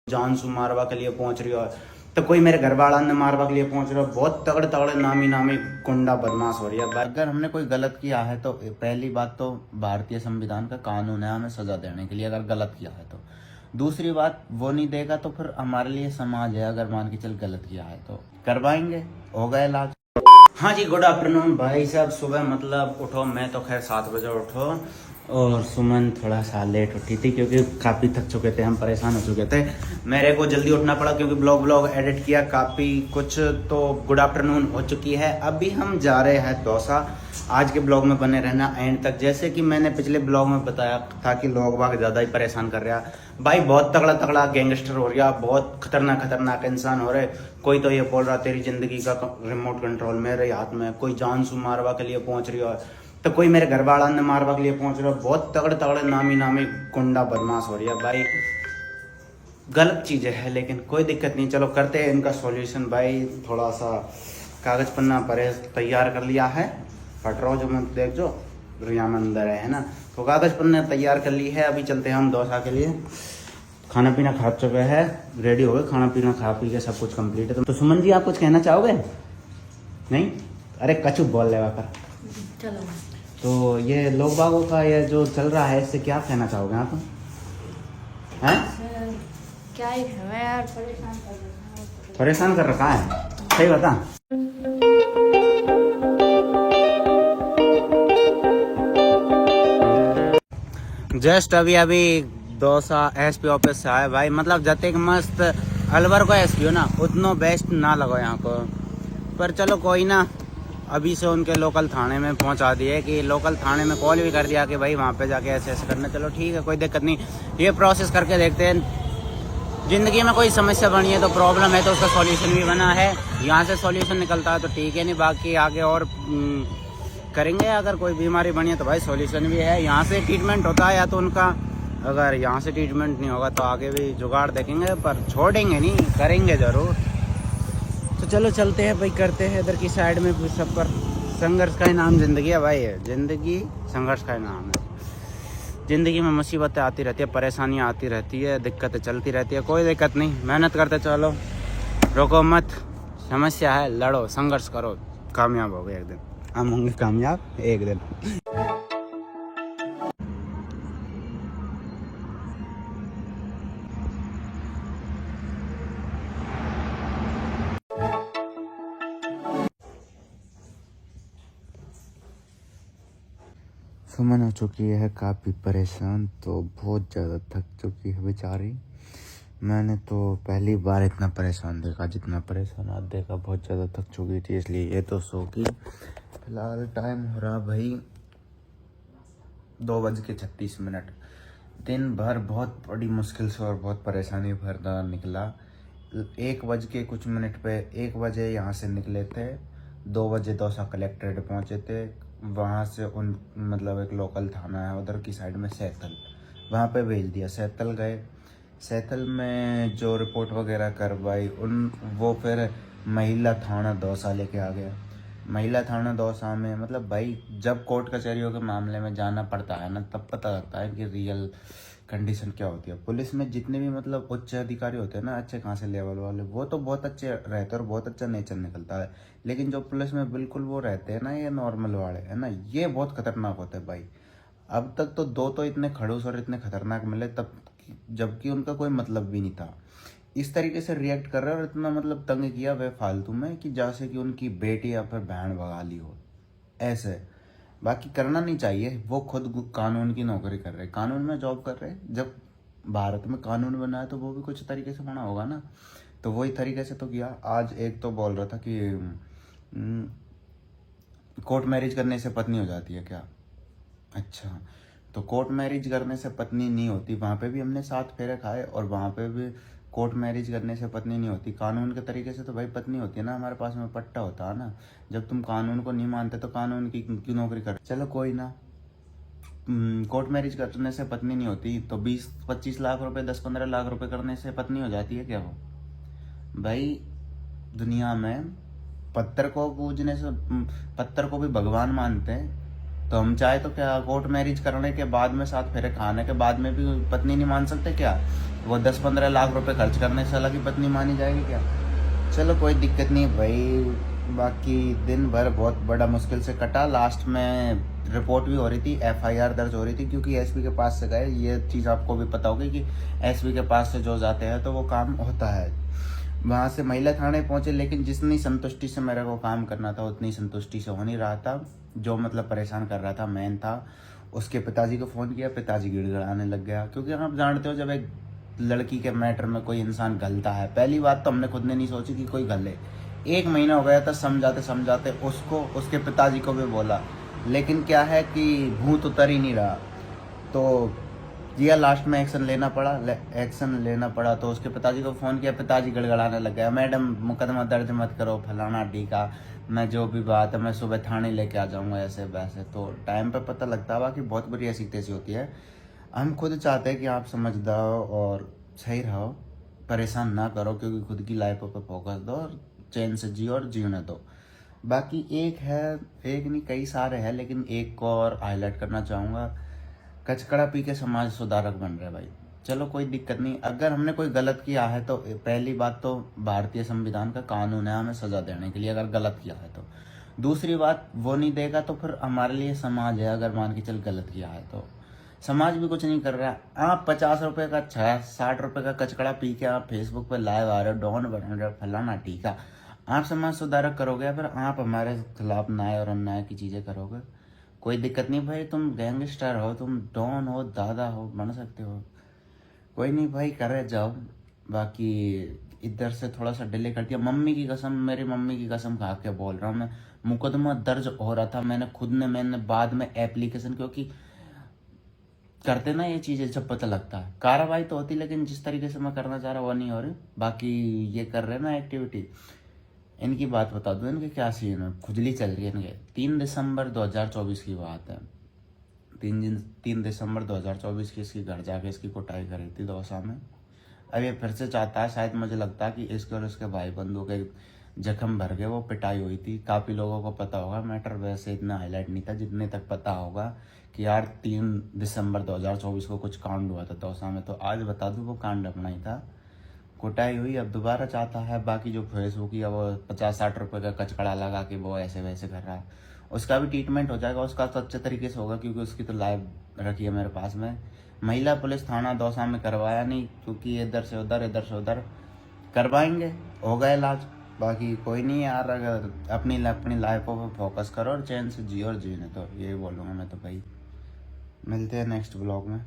जान सु मारवा के लिए पहुंच रही हो, तो कोई मेरे घर वाला ने मारवा के लिए पहुंच रहा हो। बहुत तगड़े तगड़े नामी नामी गुंडा बदमाश हो रही है। अगर हमने कोई गलत किया है तो पहली बात तो भारतीय संविधान का कानून है हमें सजा देने के लिए, अगर गलत किया है तो। दूसरी बात, वो नहीं देगा तो फिर हमारे लिए समाज है, अगर मान के चल गलत किया है तो करवाएंगे, होगा इलाज। हाँ जी, गुड आफ्टरनून भाई साहब। सुबह मतलब उठो, मैं तो खैर 7 बजे उठो, और सुमन थोड़ा सा लेट उठी थी क्योंकि काफ़ी थक चुके थे, हम परेशान हो चुके थे। मेरे को जल्दी उठना पड़ा क्योंकि ब्लॉग एडिट किया काफ़ी कुछ। तो गुड आफ्टरनून हो चुकी है, अभी हम जा रहे हैं दौसा। आज के ब्लॉग में बने रहना एंड तक। जैसे कि मैंने पिछले ब्लॉग में बताया था कि लोग बाग ज़्यादा ही परेशान कर रहा भाई, बहुत तगड़ा तगड़ा गैंगस्टर हो रहा, बहुत खतरनाक खतरनाक इंसान हो रहे। कोई तो ये बोल रहा तेरी जिंदगी का रिमोट कंट्रोल मेरे हाथ में, कोई जान सु मारवा के लिए पहुंच रही हो, तो कोई मेरे घर वाला ने मारवा के लिए पहुंच रहा है। बहुत तगड़े तगड़े नामी नामी गुंडा बदमाश हो रही है भाई। गलत चीज़ें है लेकिन कोई दिक्कत नहीं, चलो करते हैं इनका सॉल्यूशन भाई। थोड़ा सा कागज पन्ना परे तैयार कर लिया है, फट रहा हो जो मैं देख जो दुनिया में अंदर है ना, तो कागज पन्ने तैयार कर ली है। अभी चलते हैं हम दौसा के लिए। खाना पीना खा चुके हैं, रेडी हो गए, खाना पीना खा पी के सब कुछ कंप्लीट है। तो सुमन जी आप कुछ कहना चाहोगे? नहीं, अरे कछु बोल लेवा कर। चलो, तो ये लोग बागों का ये जो चल रहा है इससे क्या कहना चाहोगे आप? हैं? क्या ही है यार, परेशान कर रखा है, सही बता। जस्ट अभी अभी दौसा एसपी ऑफिस से आए भाई। मतलब जते मस्त अलवर को एसपी हो ना, उतना बेस्ट ना लगो यहाँ को, पर चलो कोई ना। अभी से उनके लोकल थाने में पहुंचा दिए कि लोकल थाने में कॉल भी कर दिया कि भाई वहाँ पे जाके ऐसे ऐसे करना। चलो ठीक है, कोई दिक्कत नहीं, ये प्रोसेस करके देखते हैं। ज़िंदगी में कोई समस्या बनी है तो प्रॉब्लम है तो उसका सॉल्यूशन भी बना है, यहाँ से सॉल्यूशन निकलता है तो ठीक है, नहीं बाकी आगे और करेंगे। अगर कोई बीमारी बनी है तो भाई सॉल्यूशन भी है, यहाँ से ट्रीटमेंट होता है या तो उनका। अगर यहाँ से ट्रीटमेंट नहीं होगा तो आगे भी जुगाड़ देखेंगे, पर छोड़ेंगे नहीं, करेंगे ज़रूर। तो चलो चलते हैं भाई, करते हैं इधर की साइड में भी सब पर। संघर्ष का ही नाम ज़िंदगी है भाई, ज़िंदगी संघर्ष का ही नाम है। ज़िंदगी में मुसीबतें आती रहती है, परेशानियाँ आती रहती है, दिक्कतें चलती रहती है, कोई दिक्कत नहीं, मेहनत करते चलो, रोको मत। समस्या है, लड़ो, संघर्ष करो, कामयाब हो गए एक दिन। हम होंगे कामयाब एक दिन। सुमन हो चुकी है काफ़ी परेशान, तो बहुत ज़्यादा थक चुकी है बेचारी। मैंने तो पहली बार इतना परेशान देखा जितना परेशान आज देखा, बहुत ज़्यादा थक चुकी थी, इसलिए ये तो सो की। फिलहाल टाइम हो रहा भाई 2:36। दिन भर बहुत बड़ी मुश्किल से और बहुत परेशानी भरदा निकला। 1:00 पे 1 बजे यहाँ से निकले थे, 2 बजे दौसा कलेक्ट्रेट पहुँचे थे। वहाँ से उन मतलब एक लोकल थाना है उधर की साइड में सैथल, वहाँ पे भेज दिया। सैथल गए, सैथल में जो रिपोर्ट वगैरह करवाई वो फिर महिला थाना दौसा लेके आ गया। महिला थाना दौसा में मतलब भाई जब कोर्ट कचहरियों के मामले में जाना पड़ता है ना, तब पता लगता है कि रियल कंडीशन क्या होती है। पुलिस में जितने भी मतलब उच्च अधिकारी होते हैं ना, अच्छे खासे लेवल वाले, वो तो बहुत अच्छे रहते हैं और बहुत अच्छा नेचर निकलता है। लेकिन जो पुलिस में बिल्कुल वो रहते हैं ना, ये नॉर्मल वाले है ना, ये बहुत खतरनाक होते हैं भाई। अब तक तो 2 तो इतने खड़ूस और इतने खतरनाक मिले, तब जबकि उनका कोई मतलब भी नहीं था। इस तरीके से रिएक्ट कर रहे और इतना मतलब तंग किया वे फालतू में कि जैसे कि उनकी बेटी या फिर बहन भगा ली हो, ऐसे। बाकी करना नहीं चाहिए, वो खुद कानून की नौकरी कर रहे, कानून में जॉब कर रहे। जब भारत में कानून बना है तो वो भी कुछ तरीके से बना होगा ना, तो वही तरीके से तो किया। आज एक तो बोल रहा था कि कोर्ट मैरिज करने से पत्नी हो जाती है क्या? अच्छा, तो कोर्ट मैरिज करने से पत्नी नहीं होती, वहाँ पे भी हमने 7 फेरे खाए और वहाँ पे भी कोर्ट मैरिज करने से पत्नी नहीं होती। कानून के तरीके से तो भाई पत्नी होती है ना, हमारे पास में पट्टा होता है ना। जब तुम कानून को नहीं मानते तो कानून की क्यों नौकरी कर? चलो कोई ना, कोर्ट मैरिज करने से पत्नी नहीं होती तो 20-25 लाख रुपए, 10-15 लाख रुपए करने से पत्नी हो जाती है क्या? वो भाई दुनिया में पत्थर को पूजने से, पत्थर को भी भगवान मानते हैं, तो हम चाहे तो क्या कोर्ट मैरिज करने के बाद में साथ फेरे खाने के बाद में भी पत्नी नहीं मान सकते क्या? वो 10-15 लाख रुपए खर्च करने से अलग की पत्नी मानी जाएगी क्या? चलो कोई दिक्कत नहीं भाई। बाकी दिन भर बहुत बड़ा मुश्किल से कटा। लास्ट में रिपोर्ट भी हो रही थी, FIR दर्ज हो रही थी, क्योंकि एसपी के पास से गए। ये चीज़ आपको भी पता होगी कि एसपी के पास से जो जाते हैं तो वो काम होता है। वहाँ से महिला थाने पहुंचे, लेकिन जितनी संतुष्टि से मेरे को काम करना था उतनी संतुष्टि से हो नहीं रहा था। जो मतलब परेशान कर रहा था मैन था। उसके पिताजी को फ़ोन किया, पिताजी गिड़गिड़ाने लग गया, क्योंकि आप जानते हो जब एक लड़की के मैटर में कोई इंसान गलता है, पहली बात तो हमने खुद ने नहीं सोची कि कोई गले। 1 महीना हो गया था समझाते समझाते उसको, उसके पिताजी को भी बोला, लेकिन क्या है कि भूत उतर ही नहीं रहा। तो जिया लास्ट में एक्शन लेना पड़ा। तो उसके पिताजी को फ़ोन किया, पिताजी गड़गड़ाने लग गया, मैडम मुकदमा दर्ज मत करो, फलाना टीका, मैं जो भी बात है मैं सुबह थाने लेके आ जाऊंगा, ऐसे वैसे। तो टाइम पे पता लगता है कि बहुत बुरी ऐसी तैसी होती है। हम खुद चाहते हैं कि आप समझदार हो और सही रहो, परेशान ना करो, क्योंकि खुद की लाइफ पे फोकस दो और चैन से जियो और जीने दो। बाकी एक नहीं कई सारे हैं, लेकिन एक को और हाईलाइट करना चाहूँगा। कचकड़ा पी के समाज सुधारक बन रहे भाई। चलो कोई दिक्कत नहीं, अगर हमने कोई गलत किया है तो पहली बात तो भारतीय संविधान का कानून है हमें सजा देने के लिए, अगर गलत किया है तो। दूसरी बात, वो नहीं देगा तो फिर हमारे लिए समाज है, अगर मान के चल गलत किया है तो समाज भी कुछ नहीं कर रहा है। आप 50 रुपए का 60 रुपए का कचकड़ा पी के आप फेसबुक पे लाइव आ रहे हो, डॉन बन रहे हो, फलाना टीका, आप समाज सुधारक करोगे या फिर आप हमारे खिलाफ न्याय और अन्याय की चीज़ें करोगे? कोई दिक्कत नहीं भाई, तुम गैंगस्टर हो, तुम डॉन हो, दादा हो, बन सकते हो, कोई नहीं भाई, करे जाओ। बाकी इधर से थोड़ा सा डिले कर दिया, मम्मी की कसम, मेरी मम्मी की कसम खा के बोल रहा हूँ मैं। मुकदमा दर्ज हो रहा था, मैंने बाद में एप्लीकेशन, क्योंकि करते ना ये चीज़ें जब पता लगता है, कार्रवाई तो होती, लेकिन जिस तरीके से मैं करना चाह रहा वो नहीं हो रही। बाकी ये कर रहे हैं ना एक्टिविटी, इनकी बात बता दूं, इनके क्या सीन है, खुजली चल रही है इनके। 3 दिसंबर 2024 की बात है। 3 दिसंबर 2024 की इसकी घर जाके इसकी कुटाई करी थी दौसा में। अब ये फिर से चाहता है, शायद मुझे लगता है कि इसके और इसके भाई बंधु के जख्म भर के वो पिटाई हुई थी। काफ़ी लोगों को पता होगा, मैटर वैसे इतना हाईलाइट नहीं था जितने तक पता होगा कि यार 3 दिसंबर 2024 को कुछ कांड हुआ था दौसा में। तो आज बता दूं वो कांड अपना ही था, कुटाई हुई। अब दोबारा चाहता है, बाकी जो फेसबुक या वो 50-60 रुपए का कचकड़ा लगा के वो ऐसे वैसे कर रहा है, उसका भी ट्रीटमेंट हो जाएगा। उसका तो अच्छे तरीके से होगा, क्योंकि उसकी तो लाइव रखी है मेरे पास में। महिला पुलिस थाना दौसा में करवाया नहीं, क्योंकि इधर से उधर करवाएंगे, होगा इलाज। बाकी कोई नहीं यार, अगर अपनी लाइफ पर फोकस करो और चैन से जियो और जीने, तो ये बोलूँगा मैं तो भाई। मिलते हैं नेक्स्ट ब्लॉग में।